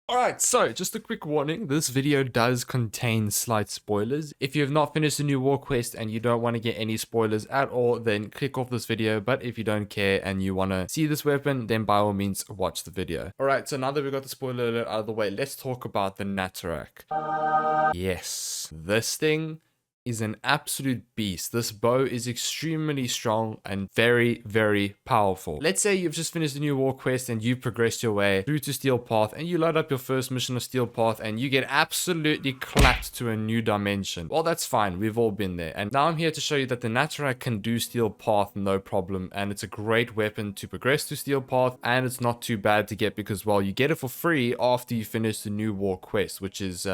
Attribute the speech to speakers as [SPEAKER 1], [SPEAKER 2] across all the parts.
[SPEAKER 1] Alright, so just a quick warning, this video does contain slight spoilers. If you have not finished the new war quest and you don't want to get any spoilers at all, then click off this video. But if you don't care and you want to see this weapon, then by all means watch the video. Alright, so now that we got the spoiler alert out of the way, let's talk about the Naturak. Yes, this thing is an absolute beast. This bow is extremely strong and very, very powerful. Let's say you've just finished the new war quest and you progressed your way through to Steelpath and you load up your first mission of Steelpath and you get absolutely clapped to a new dimension. Well, that's fine. We've all been there. And now I'm here to show you that the Naturak can do Steelpath no problem, and it's a great weapon to progress to Steelpath, and it's not too bad to get because, well, you get it for free after you finish the new war quest, which is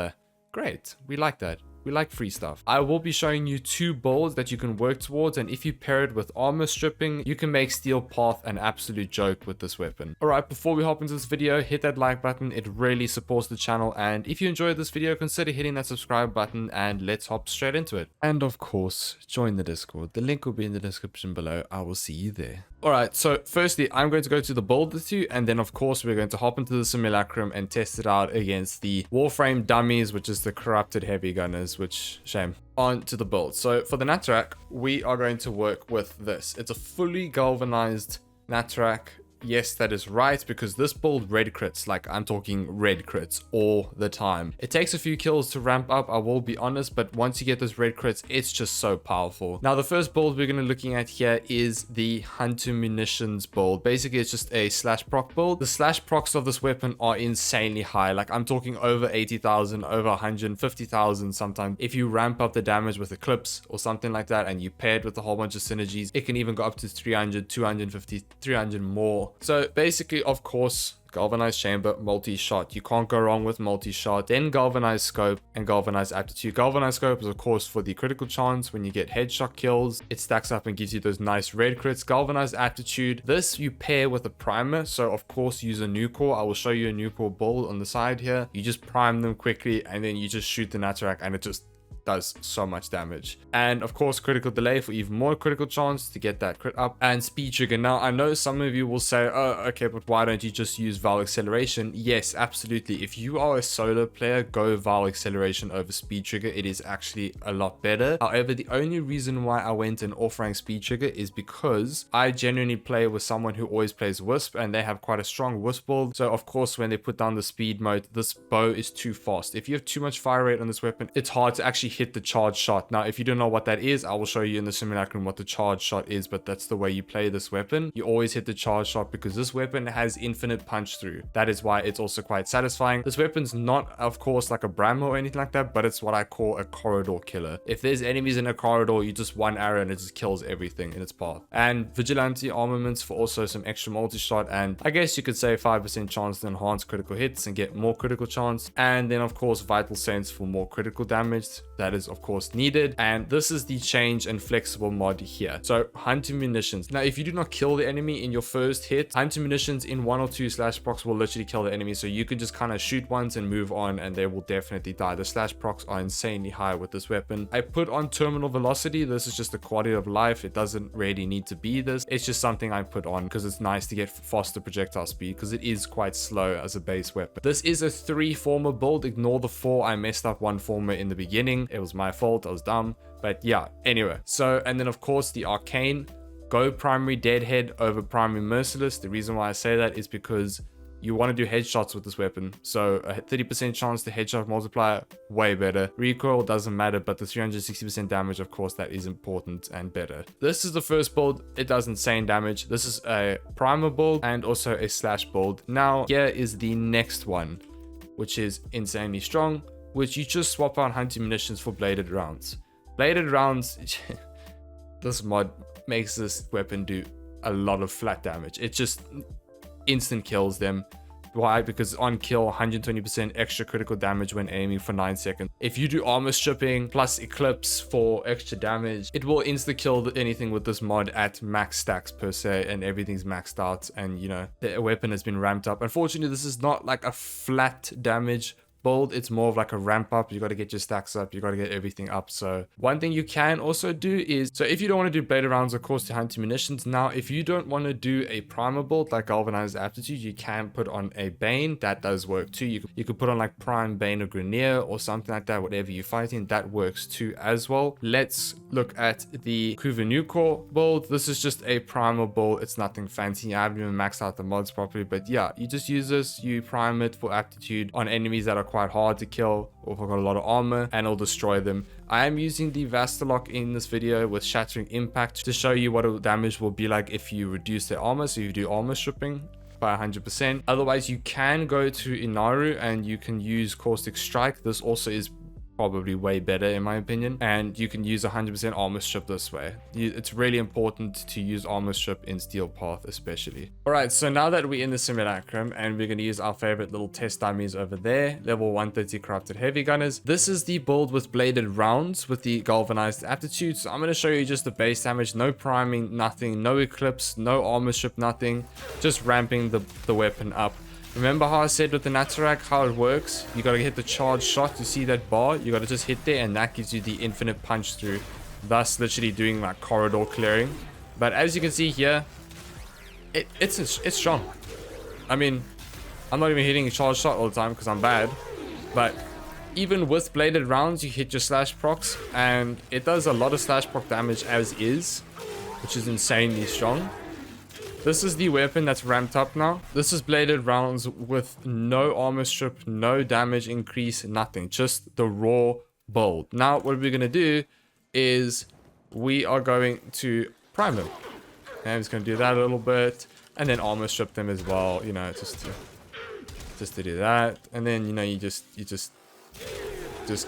[SPEAKER 1] great. We like that. We like free stuff. I will be showing you two builds that you can work towards, and if you pair it with armor stripping, you can make Steelpath an absolute joke with this weapon. Alright, before we hop into this video, hit that like button. It really supports the channel, and if you enjoyed this video, consider hitting that subscribe button, and let's hop straight into it. And of course, join the Discord. The link will be in the description below. I will see you there. Alright, so firstly, I'm going to go to the build with you, and then of course we're going to hop into the simulacrum and test it out against the Warframe dummies, which is the corrupted heavy gunners, which, shame. On to the build. So for the Naturak, we are going to work with this. It's a fully galvanized Naturak. Yes, that is right, because this build red crits, like I'm talking red crits all the time. It takes a few kills to ramp up, I will be honest, but once you get those red crits, it's just so powerful. Now, the first build we're going to be looking at here is the Hunter Munitions build. Basically, it's just a slash proc build. The slash procs of this weapon are insanely high. Like I'm talking over 80,000, over 150,000 sometimes. If you ramp up the damage with Eclipse or something like that, and you pair it with a whole bunch of synergies, it can even go up to 300, 250, 300 more. So basically, of course, galvanized chamber, multi-shot. You can't go wrong with multi-shot. Then galvanized scope and galvanized aptitude. Galvanized scope is of course for the critical chance when you get headshot kills. It stacks up and gives you those nice red crits. Galvanized aptitude, this you pair with a primer. So of course use a new core. I will show you a new core build on the side here. You just prime them quickly and then you just shoot the Naturak and it just does so much damage. And of course critical delay for even more critical chance to get that crit up, and speed trigger. Now I know some of you will say, oh okay, but why don't you just use Val acceleration? Yes, absolutely. If you are a solo player, go Val acceleration over speed trigger. It is actually a lot better. However, the only reason why I went an off rank speed trigger is because I genuinely play with someone who always plays Wisp, and they have quite a strong Wisp build. So of course when they put down the speed mode, this bow is too fast. If you have too much fire rate on this weapon, it's hard to actually hit the charge shot. Now if you don't know what that is, I will show you in the simulacrum what the charge shot is, but that's the way you play this weapon. You always hit the charge shot because this weapon has infinite punch through. That is why it's also quite satisfying. This weapon's not of course like a Brammo or anything like that, but it's what I call a corridor killer. If there's enemies in a corridor, you just one arrow and it just kills everything in its path. And vigilante armaments for also some extra multi-shot, and I guess you could say 5% chance to enhance critical hits and get more critical chance. And then of course vital sense for more critical damage. That is of course needed, and this is the change and flexible mod here. So Hunter Munitions. Now if you do not kill the enemy in your first hit, Hunter Munitions in 1 or 2 slash procs will literally kill the enemy, so you can just kind of shoot once and move on and they will definitely die. The slash procs are insanely high with this weapon. I put on terminal velocity. This is just the quality of life. It doesn't really need to be this. It's just something I put on because it's nice to get faster projectile speed, because it is quite slow as a base weapon. This is a 3 former build. Ignore the 4. I messed up 1 former in the beginning. It was my fault. I was dumb, but yeah, anyway. So, and then of course the arcane, go primary deadhead over primary merciless. The reason why I say that is because you want to do headshots with this weapon. So a 30% chance to headshot multiplier, way better. Recoil doesn't matter, but the 360% damage, of course, that is important and better. This is the first build. It does insane damage. This is a primer build and also a slash build. Now here is the next one, which is insanely strong, which you just swap out Hunter Munitions for bladed rounds. Bladed rounds, this mod makes this weapon do a lot of flat damage. It just instant kills them. Why? Because on kill, 120% extra critical damage when aiming for 9 seconds. If you do armor stripping plus Eclipse for extra damage, it will insta kill anything with this mod at max stacks per se, and everything's maxed out, and you know, the weapon has been ramped up. Unfortunately, this is not like a flat damage build, it's more of like a ramp up. You got to get your stacks up, you got to get everything up. So one thing you can also do is, so if you don't want to do bladed rounds, of course, to hunt munitions. Now if you don't want to do a primer build like galvanized aptitude, you can put on a bane. That does work too. You could put on like prime bane or grenier or something like that, whatever you're fighting, that works too as well. Let's look at the Kuvenukor build. This is just a primer build. It's nothing fancy. I haven't even maxed out the mods properly, but yeah, you just use this, you prime it for aptitude on enemies that are quite hard to kill or if I've got a lot of armor, and it'll destroy them. I am using the Vastalok in this video with Shattering Impact to show you what the damage will be like if you reduce their armor, so you do armor stripping by 100%. Otherwise, you can go to Inaru and you can use Caustic Strike. This also is probably way better in my opinion, and you can use 100% armor strip this way. It's really important to use armor strip in Steelpath especially. All right, so now that we're in the simulacrum and we're going to use our favorite little test dummies over there, level 130 crafted heavy gunners. This is the build with bladed rounds with the galvanized aptitude. So I'm going to show you just the base damage, no priming, nothing, no eclipse, no armor strip, nothing, just ramping the weapon up. Remember how I said with the Naturak how it works? You gotta hit the charge shot. You see that bar? You gotta just hit there and that gives you the infinite punch through. Thus literally doing like corridor clearing. But as you can see here, it's strong. I mean, I'm not even hitting a charge shot all the time because I'm bad. But even with bladed rounds, you hit your slash procs and it does a lot of slash proc damage as is, which is insanely strong. This is the weapon that's ramped up now. This is bladed rounds with no armor strip, no damage increase, nothing. Just the raw build. Now what we're going to do is we are going to prime them. And I'm just going to do that a little bit. And then armor strip them as well, you know, just to do that. And then, you know, you just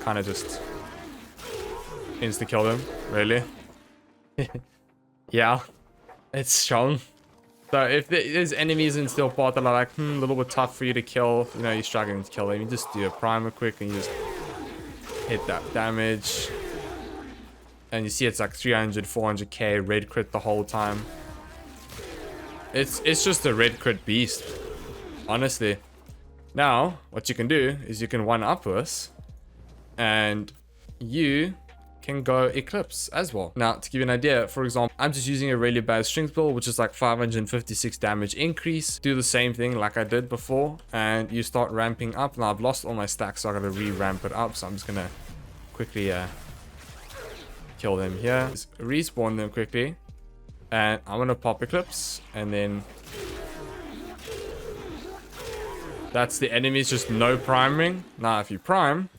[SPEAKER 1] kind of just insta kill them, really. Yeah, it's strong. So if there's enemies in Steelpath that are like, a little bit tough for you to kill, you know, you're struggling to kill them, you just do a primer quick and you just hit that damage. And you see it's like 300, 400k red crit the whole time. It's just a red crit beast, honestly. Now, what you can do is you can one-up this and you can go eclipse as well. Now to give you an idea, for example, I'm just using a really bad strength build, which is like 556 damage increase. Do the same thing like I did before and you start ramping up. Now I've lost all my stacks, so I gotta re-ramp it up. So I'm just gonna quickly kill them here, just respawn them quickly, and I'm gonna pop eclipse, and then that's the enemies, just no priming. Now if you prime,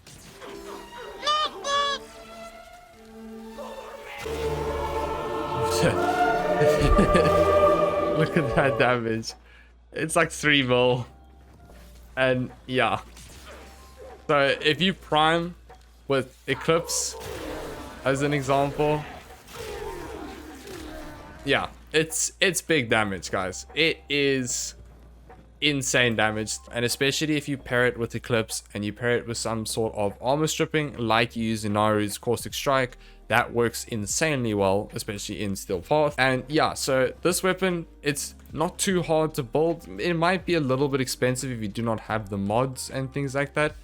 [SPEAKER 1] look at that damage. It's like 3 mil. And yeah. So if you prime with Eclipse as an example, yeah, it's big damage, guys. It is insane damage, and especially if you pair it with Eclipse and you pair it with some sort of armor stripping like you use in Naru's Caustic Strike, that works insanely well, especially in Steelpath. And yeah, so this weapon, it's not too hard to build. It might be a little bit expensive if you do not have the mods and things like that,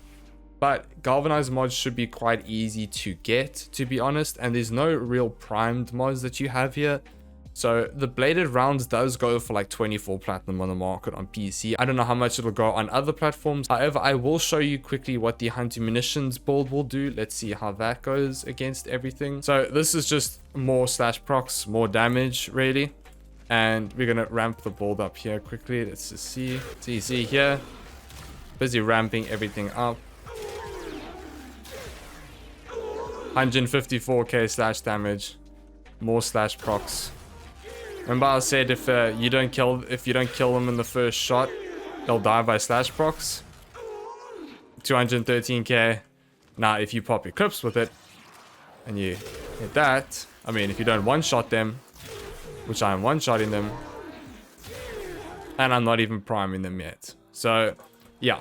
[SPEAKER 1] but galvanized mods should be quite easy to get, to be honest, and there's no real primed mods that you have here. So the bladed rounds does go for like 24 platinum on the market on PC. I don't know how much it'll go on other platforms. However, I will show you quickly what the hunting munitions build will do. Let's see how that goes against everything. So this is just more slash procs, more damage really. And we're gonna ramp the build up here quickly. Let's just see. So you see here, busy ramping everything up. 154k slash damage, more slash procs. Remember I said if you don't kill them in the first shot, they'll die by slash procs. 213k. Now if you pop Eclipse with it and you hit that, I mean if you don't one-shot them, which I am one-shotting them, and I'm not even priming them yet. So yeah,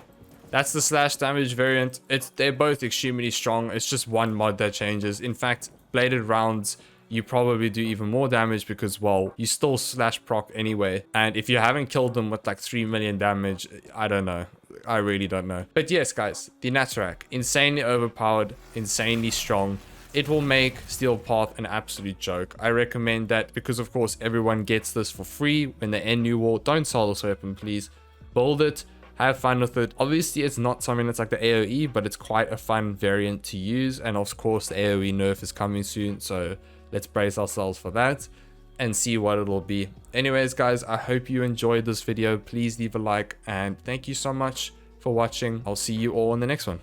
[SPEAKER 1] that's the slash damage variant. They're both extremely strong. It's just one mod that changes. In fact, bladed rounds, you probably do even more damage because, well, you still slash proc anyway. And if you haven't killed them with like 3 million damage, I don't know. I really don't know. But yes, guys, the Naturak, insanely overpowered, insanely strong. It will make Steelpath an absolute joke. I recommend that because, of course, everyone gets this for free when they end New War. Don't sell this weapon, please. Build it. Have fun with it. Obviously, it's not something that's like the AoE, but it's quite a fun variant to use. And of course, the AoE nerf is coming soon, so let's brace ourselves for that and see what it'll be. Anyways, guys, I hope you enjoyed this video. Please leave a like, and thank you so much for watching. I'll see you all in the next one.